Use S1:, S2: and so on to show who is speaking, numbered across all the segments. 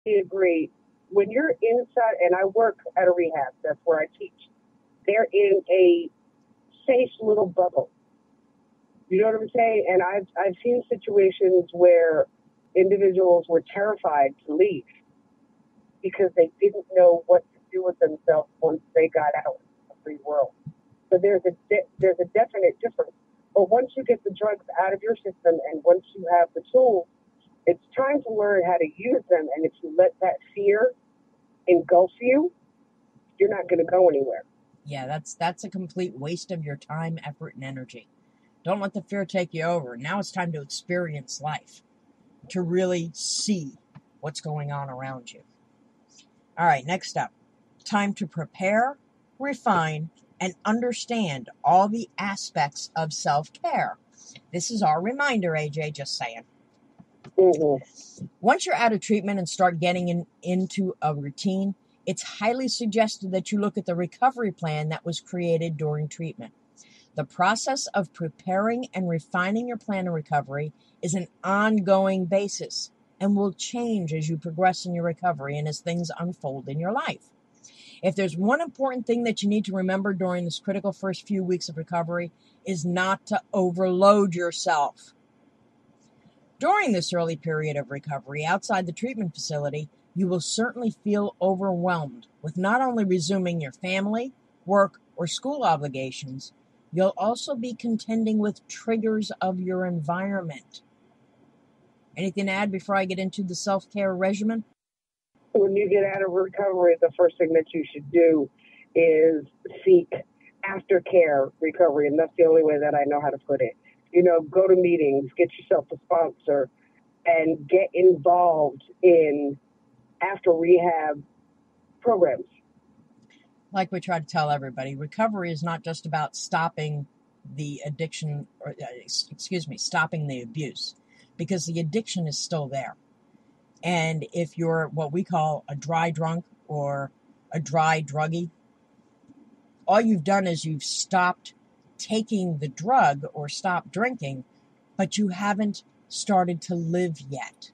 S1: agree. When you're inside, and I work at a rehab, that's where I teach. They're in a safe little bubble. You know what I'm saying? And I've seen situations where individuals were terrified to leave because they didn't know what to do with themselves once they got out in the free world. So there's a definite difference. But once you get the drugs out of your system and once you have the tools, it's time to learn how to use them. And if you let that fear engulf you, you're not going to go anywhere.
S2: Yeah, that's a complete waste of your time, effort, and energy. Don't let the fear take you over. Now it's time to experience life, to really see what's going on around you. All right, next up, time to prepare, refine, and understand all the aspects of self-care. This is our reminder, AJ, just saying.
S1: Mm-hmm.
S2: Once you're out of treatment and start getting into a routine, it's highly suggested that you look at the recovery plan that was created during treatment. The process of preparing and refining your plan of recovery is an ongoing basis and will change as you progress in your recovery and as things unfold in your life. If there's one important thing that you need to remember during this critical first few weeks of recovery is not to overload yourself. During this early period of recovery outside the treatment facility, you will certainly feel overwhelmed with not only resuming your family, work, or school obligations, you'll also be contending with triggers of your environment. Anything to add before I get into the self-care regimen?
S1: When you get out of recovery, the first thing that you should do is seek aftercare recovery. And that's the only way that I know how to put it. You know, go to meetings, get yourself a sponsor, and get involved in after rehab programs.
S2: Like we try to tell everybody, recovery is not just about stopping the addiction, or stopping the abuse, because the addiction is still there. And if you're what we call a dry drunk or a dry druggie, all you've done is you've stopped taking the drug or stopped drinking, but you haven't started to live yet.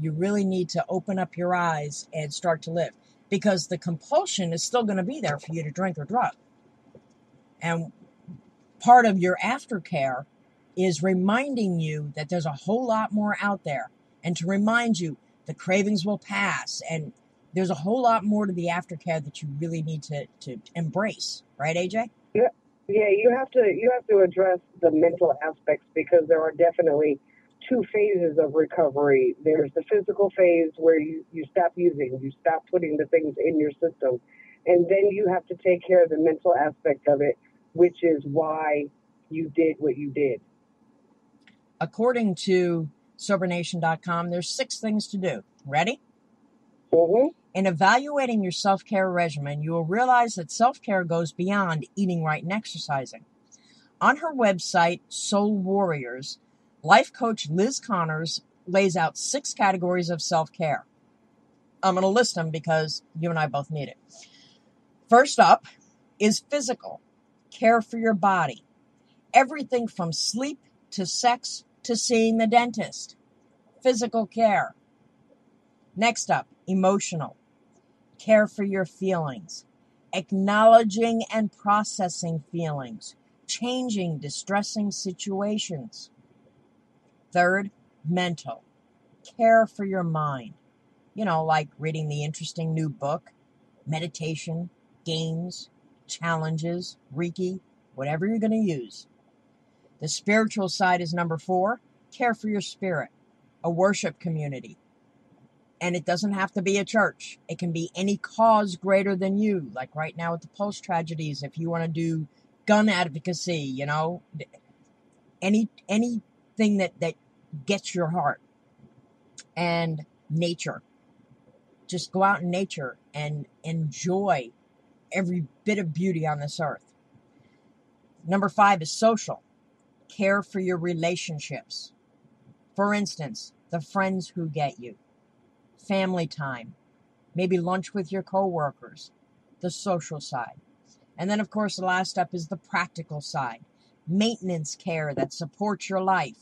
S2: You really need to open up your eyes and start to live, because the compulsion is still going to be there for you to drink or drug. And part of your aftercare is reminding you that there's a whole lot more out there, and to remind you the cravings will pass, and there's a whole lot more to the aftercare that you really need to embrace. Right, AJ?
S1: Yeah, you have to address the mental aspects because there are definitely two phases of recovery. There's the physical phase where you stop using, you stop putting the things in your system. And then you have to take care of the mental aspect of it, which is why you did what you did.
S2: According to SoberNation.com, there's 6 things to do. Ready?
S1: Mm-hmm.
S2: In evaluating your self-care regimen, you will realize that self-care goes beyond eating right and exercising. On her website, Soul Warriors, life coach Liz Connors lays out 6 categories of self-care. I'm going to list them because you and I both need it. First up is physical. Care for your body. Everything from sleep to sex to seeing the dentist. Physical care. Next up, emotional. Care for your feelings. Acknowledging and processing feelings. Changing distressing situations. Third, mental. Care for your mind. You know, like reading the interesting new book, meditation, games, challenges, Reiki, whatever you're going to use. The spiritual side is number 4. Care for your spirit, a worship community. And it doesn't have to be a church. It can be any cause greater than you. Like right now with the Pulse tragedies, if you want to do gun advocacy, you know, anything that gets your heart. And nature. Just go out in nature and enjoy every bit of beauty on this earth. Number 5 is social. Care for your relationships. For instance, the friends who get you. Family time. Maybe lunch with your coworkers. The social side. And then, of course, the last step is the practical side. Maintenance care that supports your life.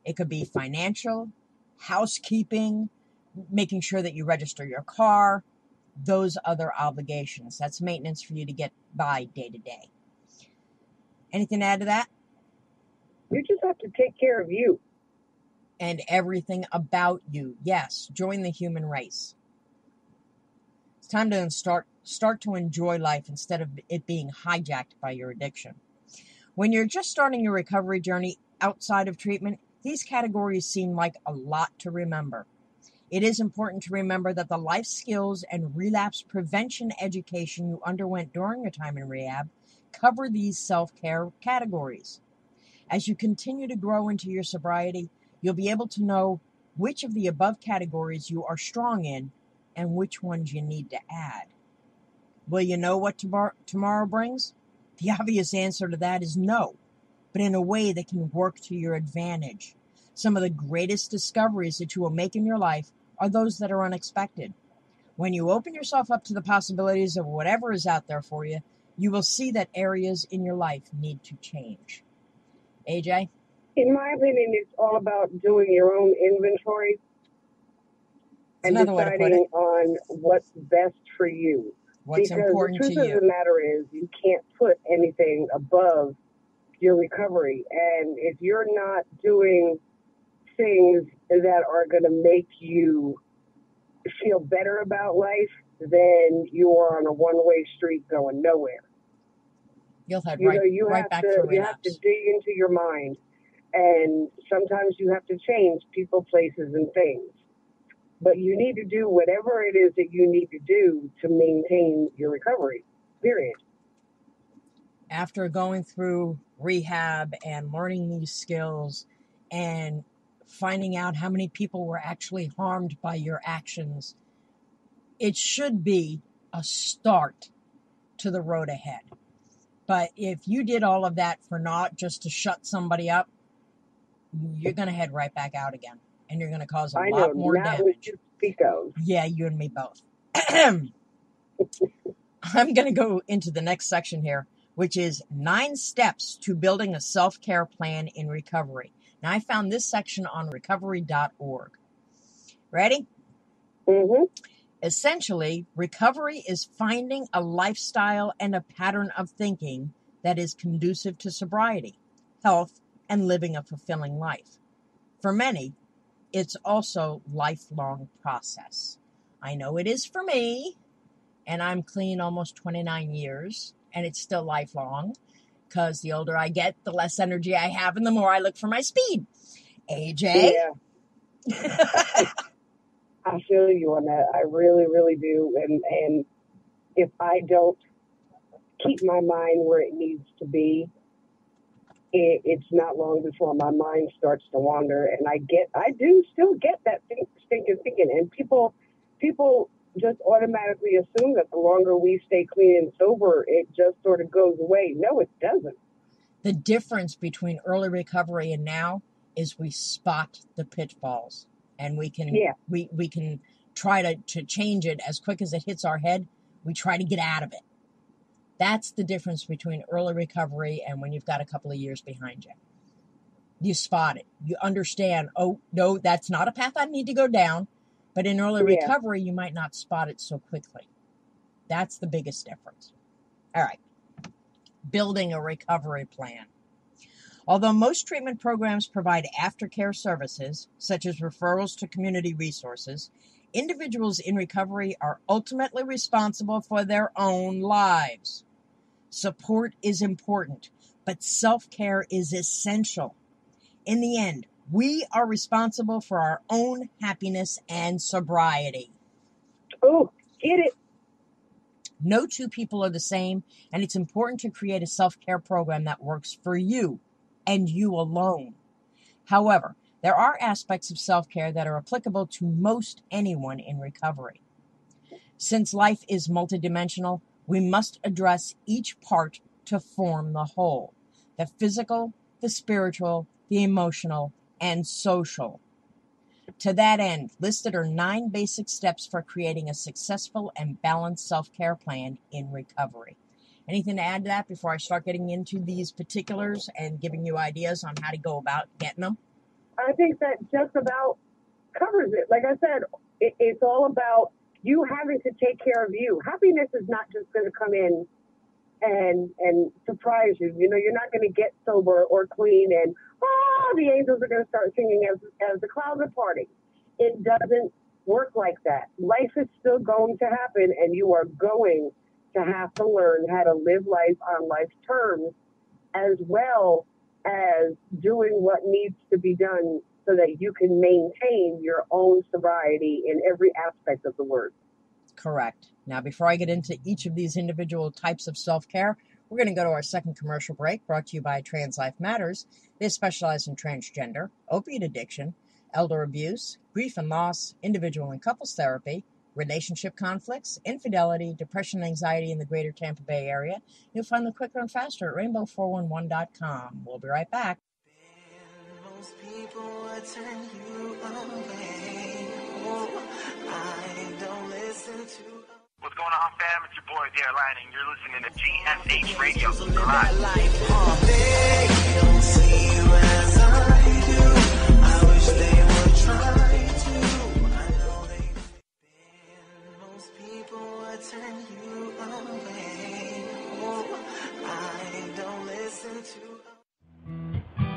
S2: It could be financial, housekeeping, making sure that you register your car, those other obligations. That's maintenance for you to get by day to day. Anything to add to that?
S1: You just have to take care of you.
S2: And everything about you. Yes, join the human race. It's time to start to enjoy life instead of it being hijacked by your addiction. When you're just starting your recovery journey outside of treatment, these categories seem like a lot to remember. It is important to remember that the life skills and relapse prevention education you underwent during your time in rehab cover these self-care categories. As you continue to grow into your sobriety, you'll be able to know which of the above categories you are strong in and which ones you need to add. Will you know what tomorrow brings? The obvious answer to that is no, but in a way that can work to your advantage. Some of the greatest discoveries that you will make in your life are those that are unexpected. When you open yourself up to the possibilities of whatever is out there for you, you will see that areas in your life need to change. AJ?
S1: In my opinion, it's all about doing your own inventory and deciding on what's best for you.
S2: What's important to you?
S1: Because the truth of the matter is you can't put anything above your recovery. And if you're not doing things that are going to make you feel better about life, then you are on a one-way street going nowhere.
S2: You'll head right back to relapse.
S1: You have to dig into your mind. And sometimes you have to change people, places, and things. But you need to do whatever it is that you need to do to maintain your recovery, period.
S2: After going through rehab and learning these skills and finding out how many people were actually harmed by your actions, it should be a start to the road ahead. But if you did all of that for naught, just to shut somebody up, you're going to head right back out again. And you're going to cause a lot more damage. Yeah, you and me both. I'm going to go into the next section here, which is 9 steps to building a self-care plan in recovery. Now, I found this section on recovery.org. Ready?
S1: Mm-hmm.
S2: Essentially, recovery is finding a lifestyle and a pattern of thinking that is conducive to sobriety, health, and living a fulfilling life. For many, it's also a lifelong process. I know it is for me, and I'm clean almost 29 years, and it's still lifelong, because the older I get, the less energy I have, and the more I look for my speed. AJ?
S1: Yeah. I feel you on that. I really, really do. And if I don't keep my mind where it needs to be, it's not long before my mind starts to wander. And I do still get that stinking thinking. And people just automatically assume that the longer we stay clean and sober, it just sort of goes away. No, it doesn't.
S2: The difference between early recovery and now is we spot the pitfalls. And we can we can try to change it as quick as it hits our head. We try to get out of it. That's the difference between early recovery and when you've got a couple of years behind you. You spot it. You understand, oh, no, that's not a path I need to go down. But in early recovery, you might not spot it so quickly. That's the biggest difference. All right. Building a recovery plan. Although most treatment programs provide aftercare services, such as referrals to community resources, individuals in recovery are ultimately responsible for their own lives. Support is important, but self-care is essential. In the end, we are responsible for our own happiness and sobriety.
S1: Oh, get it.
S2: No two people are the same, and it's important to create a self-care program that works for you and you alone. However, there are aspects of self-care that are applicable to most anyone in recovery. Since life is multidimensional, we must address each part to form the whole: the physical, the spiritual, the emotional, and social. To that end, listed are 9 basic steps for creating a successful and balanced self-care plan in recovery. Anything to add to that before I start getting into these particulars and giving you ideas on how to go about getting them?
S1: I think that just about covers it. Like I said, It's all about you having to take care of you. Happiness is not just going to come in and surprise you. You know, you're not going to get sober or clean and, the angels are going to start singing as the clouds are parting. It doesn't work like that. Life is still going to happen, and you are going to have to learn how to live life on life's terms, as well as doing what needs to be done so that you can maintain your own sobriety in every aspect of the word.
S2: Correct. Now, before I get into each of these individual types of self-care, we're going to go to our second commercial break, brought to you by Trans Life Matters. They specialize in transgender, opiate addiction, elder abuse, grief and loss, individual and couples therapy, relationship conflicts, infidelity, depression, and anxiety in the greater Tampa Bay area. You'll find them quicker and faster at rainbow411.com. We'll be right back.
S3: Most people would turn you away. Oh, I don't listen to.
S4: What's going on, fam? It's your boy, Dare Lining. You're listening to GSH Radio Live.
S3: They don't see you as I do. I wish they would try to. I know they've been. Most people would turn you away. Oh, I don't listen to.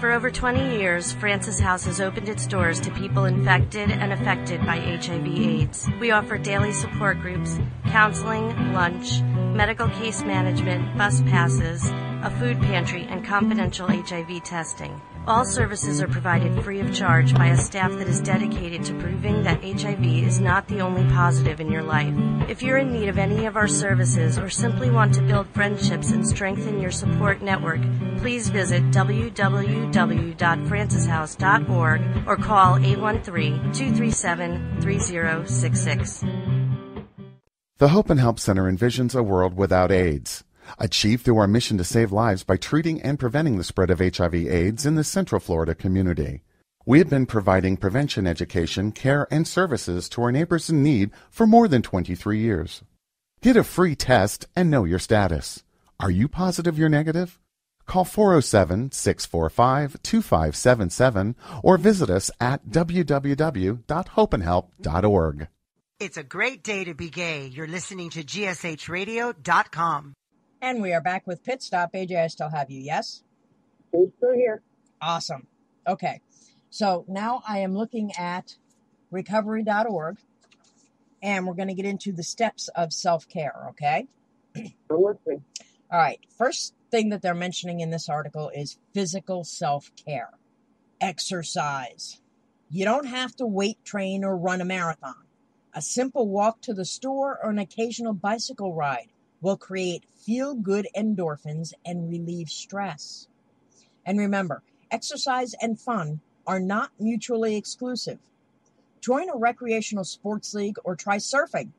S5: For over 20 years, Francis House has opened its doors to people infected and affected by HIV/AIDS. We offer daily support groups, counseling, lunch, medical case management, bus passes, a food pantry, and confidential HIV testing. All services are provided free of charge by a staff that is dedicated to proving that HIV is not the only positive in your life. If you're in need of any of our services or simply want to build friendships and strengthen your support network, please visit www.francishouse.org or call 813-237-3066.
S6: The Hope and Help Center envisions a world without AIDS, achieved through our mission to save lives by treating and preventing the spread of HIV/AIDS in the Central Florida community. We have been providing prevention education, care, and services to our neighbors in need for more than 23 years. Get a free test and know your status. Are you positive you're negative? Call 407-645-2577 or visit us at www.hopeandhelp.org.
S7: It's a great day to be gay. You're listening to GSHradio.com.
S2: And we are back with Pit Stop. AJ, I still have you, yes?
S1: I'm still here.
S2: Awesome. Okay. So now I am looking at recovery.org, and we're going to get into the steps of self-care, okay?
S1: I'm listening.
S2: All right. First thing that they're mentioning in this article is physical self-care. Exercise. You don't have to weight train or run a marathon. A simple walk to the store or an occasional bicycle ride will create feel-good endorphins and relieve stress. And remember, exercise and fun are not mutually exclusive. Join a recreational sports league or try surfing.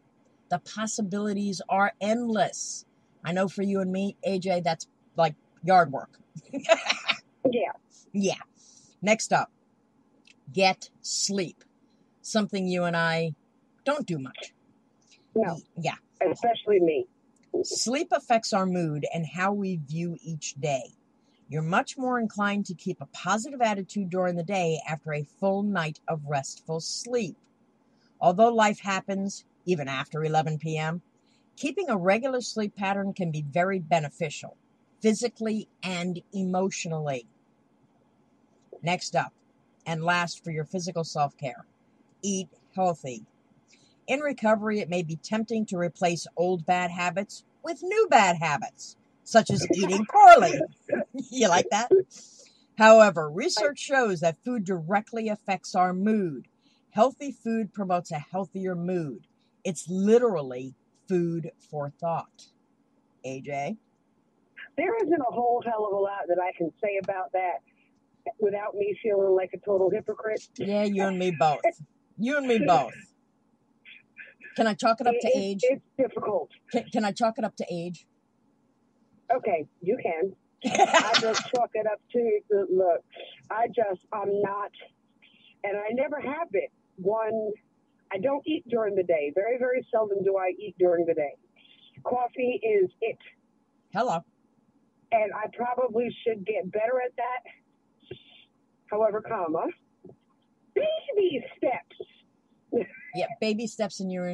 S2: The possibilities are endless. I know for you and me, AJ, that's like yard work.
S1: Yeah.
S2: Yeah. Next up, get sleep. Something you and I don't do much.
S1: No.
S2: Yeah.
S1: Especially me.
S2: Sleep affects our mood and how we view each day. You're much more inclined to keep a positive attitude during the day after a full night of restful sleep. Although life happens even after 11 p.m., keeping a regular sleep pattern can be very beneficial, physically and emotionally. Next up, and last for your physical self-care, eat healthy. In recovery, it may be tempting to replace old bad habits with new bad habits, such as eating poorly. You like that? However, research shows that food directly affects our mood. Healthy food promotes a healthier mood. It's literally food for thought. AJ?
S1: There isn't a whole hell of a lot that I can say about that without me feeling like a total hypocrite.
S2: Yeah, you and me both. You and me both. Can I chalk it up to age?
S1: It's difficult.
S2: Can I chalk it up to age?
S1: Okay, you can. I just chalk it up to, look, I'm not, and I never have been. One, I don't eat during the day. Very, very seldom do I eat during the day. Coffee is it.
S2: Hello.
S1: And I probably should get better at that. However, baby steps.
S2: Yeah, baby steps in your